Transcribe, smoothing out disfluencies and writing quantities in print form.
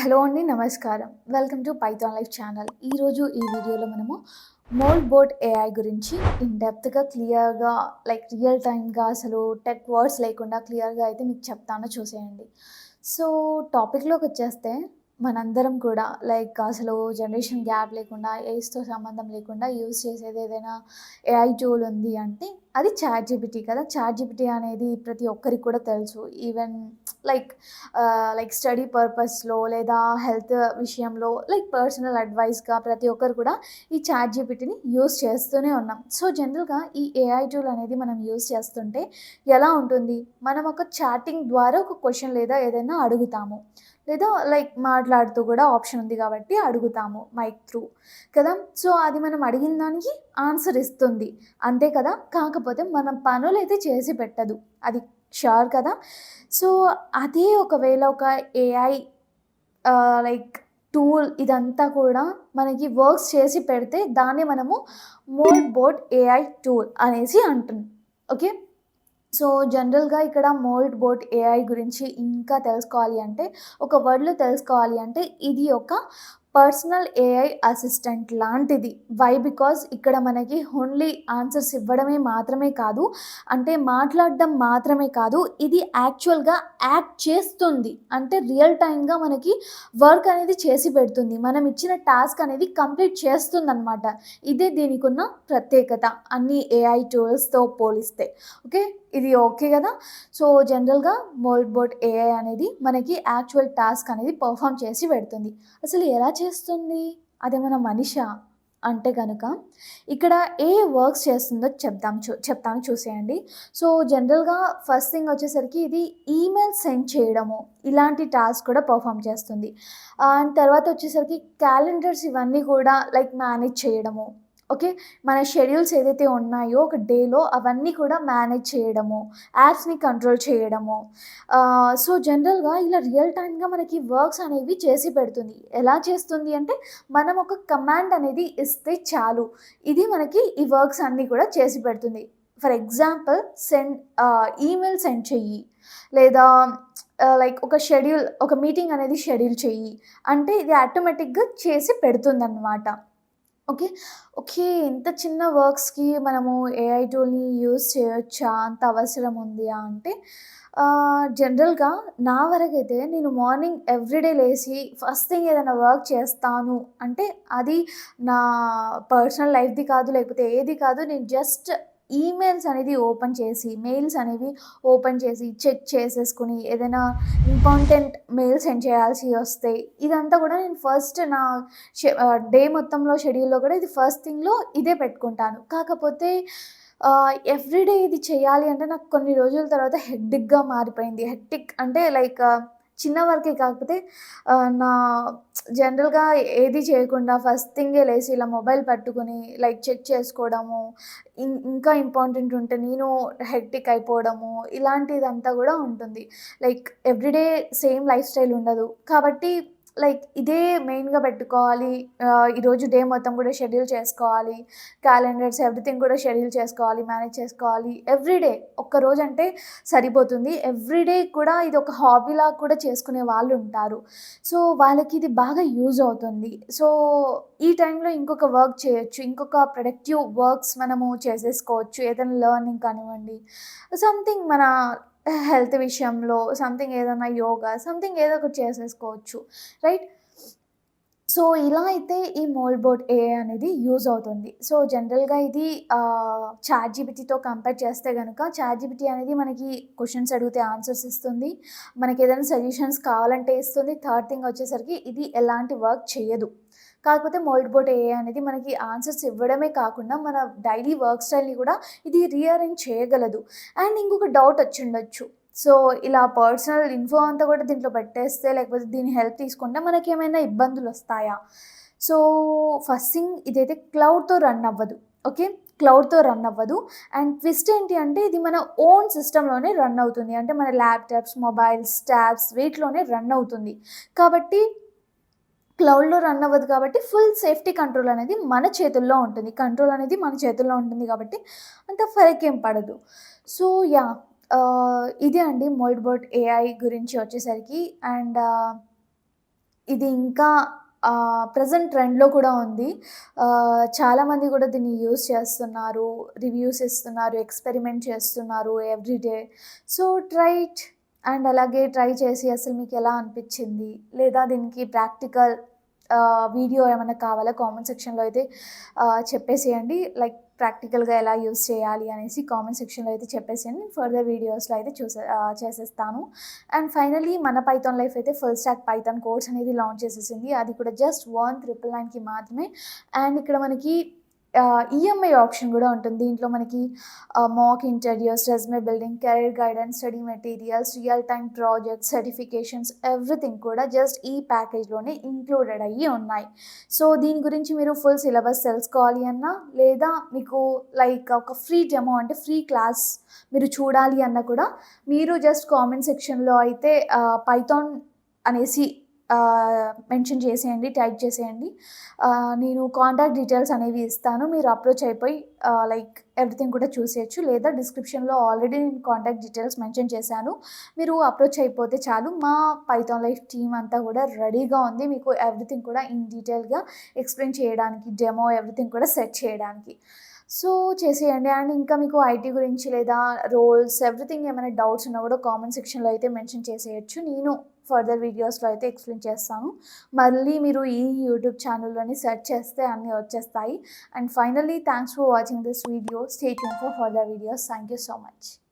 Hello అండి. నమస్కారం. Welcome to Python life channel. ఈరోజు ఈ వీడియోలో మనము మోల్డ్ బోట్ ఏఐ గురించి ఇన్ డెప్త్‌గా, క్లియర్‌గా రియల్ టైమ్‌గా అసలు టెక్ వర్డ్స్ లేకుండా క్లియర్‌గా అయితే మీకు చెప్తాను చూసేయండి. సో, టాపిక్‌లోకొచ్చేస్తే మనందరం కూడా అసలు జనరేషన్ గ్యాప్ లేకుండా, ఏజ్‌తో సంబంధం లేకుండా యూజ్ చేసేది ఏదైనా ఏఐ టూల్ ఉంది అంటే అది చాట్‌జీపీటీ కదా! చాట్‌జీపీటీ అనేది ప్రతి ఒక్కరికి కూడా తెలుసు. ఈవెన్ లైక్ స్టడీ పర్పస్‌లో లేదా హెల్త్ విషయంలో పర్సనల్ అడ్వైస్‌గా ప్రతి ఒక్కరు కూడా ఈ చాట్‌జీపీటీని యూజ్ చేస్తూనే ఉన్నాం. సో, జనరల్‌గా ఈ ఏఐ టూల్ అనేది మనం యూజ్ చేస్తుంటే ఎలా ఉంటుంది? మనం ఒక చాటింగ్ ద్వారా ఒక క్వెషన్ లేదా ఏదైనా అడుగుతాము. లేదా మాట్లాడుతూ కూడా ఆప్షన్ ఉంది కాబట్టి అడుగుతాము మైక్ త్రూ కదా! సో, అది మనం అడిగిన దానికి ఆన్సర్ ఇస్తుంది. అంతే కదా! కాకపోతే మన పనులైతే చేసి పెట్టదు. అది ష్యూర్ కదా! సో, అదే ఒకవేళ ఒక ఏఐ లైక్ టూల్ ఇదంతా కూడా మనకి వర్క్స్ చేసి పెడితే దాన్ని మనము మోల్డ్ బోట్ ఏఐ టూల్ అనేసి అంటున్నాం. ఓకే. సో, జనరల్‌గా ఇక్కడ మోల్డ్ బోట్ ఏఐ గురించి ఇంకా తెలుసుకోవాలి అంటే, ఒక వర్డ్‌లో తెలుసుకోవాలి అంటే, ఇది ఒక పర్సనల్ ఏఐ అసిస్టెంట్ లాంటిది. వై? బికాజ్ ఇక్కడ మనకి ఓన్లీ ఆన్సర్స్ ఇవ్వడమే మాత్రమే కాదు, అంటే మాట్లాడడం మాత్రమే కాదు, ఇది యాక్చువల్‌గా యాక్ట్ చేస్తుంది. అంటే రియల్ టైమ్‌గా మనకి వర్క్ అనేది చేసి పెడుతుంది. మనం ఇచ్చిన టాస్క్ అనేది కంప్లీట్ చేస్తుందనమాట. ఇదే దీనికున్న ప్రత్యేకత అన్ని ఏఐ టూల్స్‌తో పోలిస్తే. ఓకే. ఇది ఓకే గదా! సో, జనరల్‌గా మోల్డ్ బోట్ ఏఐ అనేది మనకి యాక్చువల్ టాస్క్ అనేది పెర్ఫార్మ్ చేసి పెడుతుంది. అసలు ఎలా చేస్తుంది? అదేమన్నా మనిషా? అంటే గనక ఇక్కడ ఏ వర్క్స్ చేస్తుందో చెప్తాను చూసేయండి. సో, జనరల్‌గా ఫస్ట్ థింగ్ వచ్చేసరికి ఇది ఈమెయిల్ సెండ్ చేయడము, ఇలాంటి టాస్క్ కూడా పెర్ఫార్మ్ చేస్తుంది. అండ్ తర్వాత వచ్చేసరికి క్యాలెండర్స్ ఇవన్నీ కూడా మేనేజ్ చేయడము. ఓకే. మన షెడ్యూల్స్ ఏదైతే ఉన్నాయో ఒక డేలో అవన్నీ కూడా మేనేజ్ చేయడము, యాప్స్‌ని కంట్రోల్ చేయడము. సో, జనరల్‌గా ఇలా రియల్ టైమ్‌గా మనకి వర్క్స్ అనేవి చేసి పెడుతుంది. ఎలా చేస్తుంది అంటే, మనం ఒక కమాండ్ అనేది ఇస్తే చాలు. ఇది మనకి ఈ వర్క్స్ అన్నీ కూడా చేసి పెడుతుంది. ఫర్ ఎగ్జాంపుల్ ఈమెయిల్ సెండ్ చెయ్యి, లేదా ఒక మీటింగ్ అనేది షెడ్యూల్ చెయ్యి అంటే ఇది ఆటోమేటిక్‌గా చేసి పెడుతుందనమాట. ఓకే. ఓకే. ఇంత చిన్న వర్క్స్‌కి మనము ఏఐ టూల్‌ని యూజ్ చేయొచ్చా? అంత అవసరం ఉందా? అంటే జనరల్‌గా నా వరకైతే నేను మార్నింగ్ ఎవ్రీడే లేసి ఫస్ట్ థింగ్ ఏదైనా వర్క్ చేస్తాను అంటే అది నా పర్సనల్ లైఫ్‌ది కాదు, లేకపోతే ఏది కాదు. నేను జస్ట్ ఈమెయిల్స్ అనేది ఓపెన్ చేసి, మెయిల్స్ అనేవి ఓపెన్ చేసి చెక్ చేసేసుకొని ఏదైనా ఇంపార్టెంట్ మెయిల్ సెండ్ చేయాల్సి వస్తే ఇదంతా కూడా నేను ఫస్ట్ నా డే మొత్తంలో షెడ్యూల్‌లో కూడా ఇది ఫస్ట్ థింగ్‌లో ఇదే పెట్టుకుంటాను. కాకపోతే ఎవ్రీడే ఇది చేయాలి అంటే నాకు కొన్ని రోజుల తర్వాత హెక్టిక్‌గా మారిపోయింది. హెక్టిక్ అంటే చిన్న వర్కే కాకపోతే నా జనరల్‌గా ఏది చేయకుండా ఫస్ట్ థింగే లేసి ఇలా మొబైల్ పట్టుకొని చెక్ చేసుకోవడము, ఇంకా ఇంపార్టెంట్ ఉంటే నేను హెక్టిక్ అయిపోవడము, ఇలాంటిదంతా గూడా ఉంటుంది. ఎవ్రీడే సేమ్ లైఫ్ స్టైల్ ఉండదు. కాబట్టి ఇదే మెయిన్‌గా పెట్టుకోవాలి. ఈరోజు డే మొత్తం కూడా షెడ్యూల్ చేసుకోవాలి. క్యాలెండర్స్ ఎవ్రీథింగ్ కూడా షెడ్యూల్ చేసుకోవాలి, మేనేజ్ చేసుకోవాలి. ఎవ్రీడే ఒక్కరోజంటే సరిపోతుంది. ఎవ్రీడే కూడా ఇది ఒక హాబీలాగా కూడా చేసుకునే వాళ్ళుంటారు. సో, వాళ్ళకి ఇది బాగా యూజ్ అవుతుంది. సో, ఈ టైంలో ఇంకొక వర్క్ చేయొచ్చు. ఇంకొక ప్రొడక్టివ్ వర్క్స్ మనము చేసేసుకోవచ్చు. ఏదైనా లెర్నింగ్ కానివ్వండి, సంథింగ్ మన హెల్త్ విషయంలో ఏదైనా యోగా ఏదో ఒకటి చేసేసుకోవచ్చు. రైట్? సో, ఇలా అయితే ఈ మోల్డ్ బోట్ ఏఐ అనేది యూజ్ అవుతుంది. సో, జనరల్‌గా ఇది చాట్‌జీపీటీతో కంపేర్ చేస్తే గనక చాట్‌జీపీటీ అనేది మనకి క్వెషన్స్ అడిగితే ఆన్సర్స్ ఇస్తుంది. మనకేదైనా సజెషన్స్ కావాలంటే ఇస్తుంది. థర్డ్ థింగ్ వచ్చేసరికి ఇది ఎలాంటి వర్క్ చేయదు. కాకపోతే మోల్డ్ బోట్ ఏఐ అనేది మనకి ఆన్సర్స్ ఇవ్వడమే కాకుండా మన డైలీ వర్క్ స్టైల్‌ని కూడా ఇది రీఅరేంజ్ చేయగలదు. అండ్ ఇంకొక డౌట్ వచ్చుండొచ్చు. సో, ఇలా పర్సనల్ ఇన్ఫో అంతా కూడా దీంట్లో పెట్టేస్తే లేకపోతే దీని హెల్ప్ తీసుకుంటే మనకేమైనా ఇబ్బందులొస్తాయా? సో, ఫస్ట్ థింగ్ ఇదైతే క్లౌడ్‌తో రన్ అవ్వదు. ఓకే. క్లౌడ్‌తో రన్ అవ్వదు. అండ్ ట్విస్ట్ ఏంటి అంటే ఇది మన ఓన్ సిస్టమ్‌లోనే రన్ అవుతుంది. అంటే మన ల్యాప్‌టాప్స్, మొబైల్స్, ట్యాబ్స్ వీటిలోనే రన్ అవుతుంది. కాబట్టి క్లౌడ్‌లో రన్ అవ్వదు కాబట్టి ఫుల్ సేఫ్టీ కంట్రోల్ అనేది మన చేతుల్లో ఉంటుంది. కంట్రోల్ అనేది మన చేతుల్లో ఉంటుంది కాబట్టి అంత ఫరకేం పడదు. So, yeah! ఇదే అండి మోల్డ్ బోట్ ఏఐ గురించి వచ్చేసరికి. అండ్ ఇది ఇంకా ప్రెజెంట్ ట్రెండ్‌లో కూడా ఉంది. చాలామంది కూడా దీన్ని యూజ్ చేస్తున్నారు. రివ్యూస్ ఇస్తున్నారు. ఎక్స్‌పెరిమెంట్ చేస్తున్నారు every day. So, try it and అలాగే ట్రై చేసి అసలు మీకెలా అనిపిచ్చింది? లేదా దీనికి ప్రాక్టికల్ వీడియో ఏమన్నా కావాలా? కామెంట్ సెక్షన్‌లో అయితే చెప్పేసేయండి. లైక్ ప్రాక్టికల్‌గా ఎలా యూజ్ చేయాలి అనేసి కామెంట్ సెక్షన్‌లో అయితే చెప్పేసేయండి. నేను ఫర్దర్ వీడియోస్‌లో అయితే చేసేస్తాను. అండ్ ఫైనల్లీ మన పైథాన్ లైఫ్ అయితే ఫుల్ స్టాక్ పైథాన్ కోర్స్ అనేది లాంచ్ చేసేసింది. అది కూడా జస్ట్ 1999కి మాత్రమే. అండ్ ఇక్కడ మనకి ఈఎంఐ ఆప్షన్ గూడా ఉంటుంది. దీంట్లో మనకి mock interviews, resume building, career guidance, study materials, real time projects, certifications everything కూడా జస్ట్ ఈ ప్యాకేజ్‌లోనే ఇంక్లూడెడ్ అయ్యి ఉన్నాయి. సో, దీని గురించి మీరు ఫుల్ సిలబస్ తెలుసుకోవాలి అన్నా, లేదా మీకు లైక్ ఒక ఫ్రీ డెమో అంటే ఫ్రీ క్లాస్ మీరు చూడాలి అన్నా కూడా మీరు జస్ట్ కామెంట్ సెక్షన్‌లో అయితే పైథాన్ అనేసి మెన్షన్ చేసేయండి. టైప్ చేసేయండి. నేను కాంటాక్ట్ డీటెయిల్స్ అనేవి ఇస్తాను. మీరు అప్రోచ్ అయిపోయి లైక్ ఎవ్రీథింగ్ కూడా చూసేయొచ్చు. లేదా డిస్క్రిప్షన్‌లో ఆల్రెడీ నేను కాంటాక్ట్ డీటెయిల్స్ మెన్షన్ చేశాను. మీరు అప్రోచ్ అయిపోతే చాలు. మా పైథాన్ లైఫ్ టీమ్ అంతా కూడా రెడీగా ఉంది. మీకు ఎవ్రీథింగ్ కూడా ఇన్ డీటెయిల్‌గా ఎక్స్‌ప్లెయిన్ చేయడానికి, డెమో ఎవ్రీథింగ్ కూడా సెట్ చేయడానికి. సో, చేసేయండి. అండ్ ఇంకా మీకు ఐటీ గురించి లేదా రోల్స్ ఎవ్రీథింగ్ ఏమైనా డౌట్స్ ఉన్నా కూడా కామెంట్ సెక్షన్‌లో అయితే మెన్షన్ చేసేయొచ్చు. నేను ఫర్దర్ వీడియోస్‌లో అయితే ఎక్స్‌ప్లెయిన్ చేస్తాను. మళ్ళీ మీరు ఈ యూట్యూబ్ ఛానల్‌లోని సెర్చ్ చేస్తే అన్నీ వచ్చేస్తాయి. And finally thanks for watching this video. Stay tune for further videos. Thank you so much.